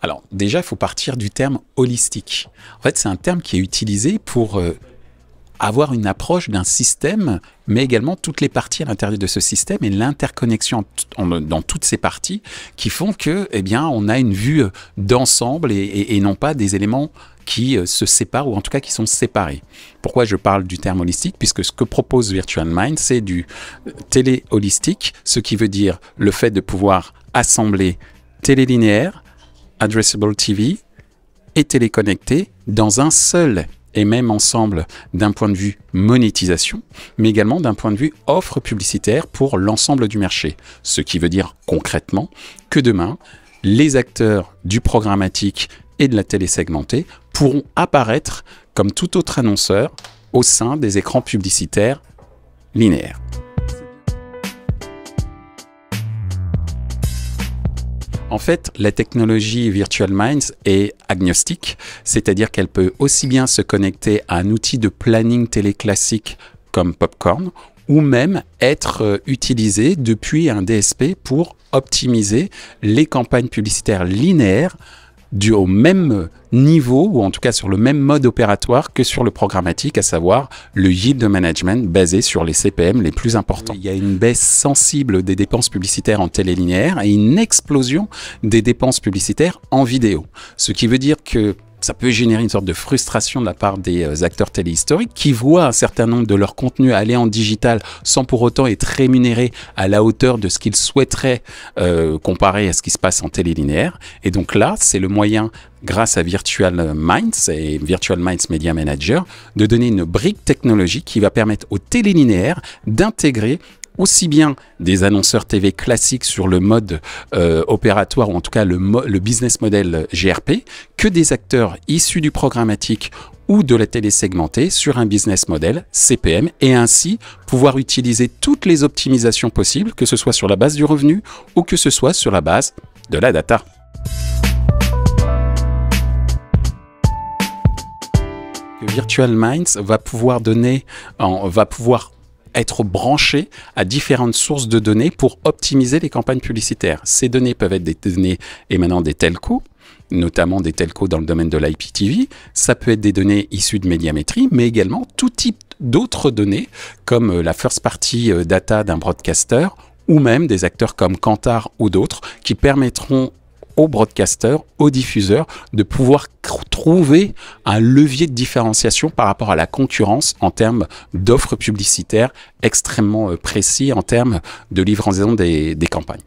Alors déjà, il faut partir du terme holistique. En fait, c'est un terme qui est utilisé pour avoir une approche d'un système, mais également toutes les parties à l'intérieur de ce système et l'interconnexion dans toutes ces parties qui font que, eh bien, on a une vue d'ensemble et non pas des éléments qui se séparent ou en tout cas qui sont séparés. Pourquoi je parle du terme holistique? Puisque ce que propose Virtual Mind, c'est du télé-holistique, ce qui veut dire le fait de pouvoir assembler télé-linéaire, addressable TV et téléconnecté dans un seul et même ensemble d'un point de vue monétisation, mais également d'un point de vue offre publicitaire pour l'ensemble du marché. Ce qui veut dire concrètement que demain, les acteurs du programmatique et de la télé segmentée pourront apparaître comme tout autre annonceur au sein des écrans publicitaires linéaires. En fait, la technologie Virtual Minds est agnostique, c'est-à-dire qu'elle peut aussi bien se connecter à un outil de planning télé classique comme Popcorn, ou même être utilisée depuis un DSP pour optimiser les campagnes publicitaires linéaires au même niveau, ou en tout cas sur le même mode opératoire que sur le programmatique, à savoir le yield management basé sur les CPM les plus importants. Il y a une baisse sensible des dépenses publicitaires en télé linéaire et une explosion des dépenses publicitaires en vidéo. Ce qui veut dire que ça peut générer une sorte de frustration de la part des acteurs télé historiques qui voient un certain nombre de leurs contenus aller en digital sans pour autant être rémunérés à la hauteur de ce qu'ils souhaiteraient comparé à ce qui se passe en télé linéaire. Et donc là, c'est le moyen, grâce à Virtual Minds et Virtual Minds Media Manager, de donner une brique technologique qui va permettre aux télé linéaires d'intégrer aussi bien des annonceurs TV classiques sur le mode opératoire, ou en tout cas le business model GRP, que des acteurs issus du programmatique ou de la télé segmentée sur un business model CPM, et ainsi pouvoir utiliser toutes les optimisations possibles, que ce soit sur la base du revenu ou que ce soit sur la base de la data. Virtual Minds va pouvoir être branché à différentes sources de données pour optimiser les campagnes publicitaires. Ces données peuvent être des données émanant des telcos, notamment des telcos dans le domaine de l'IPTV. Ça peut être des données issues de médiamétrie, mais également tout type d'autres données, comme la first party data d'un broadcaster, ou même des acteurs comme Kantar ou d'autres, qui permettront aux broadcasters, aux diffuseurs, de pouvoir trouver un levier de différenciation par rapport à la concurrence en termes d'offres publicitaires extrêmement précis en termes de livraison des campagnes.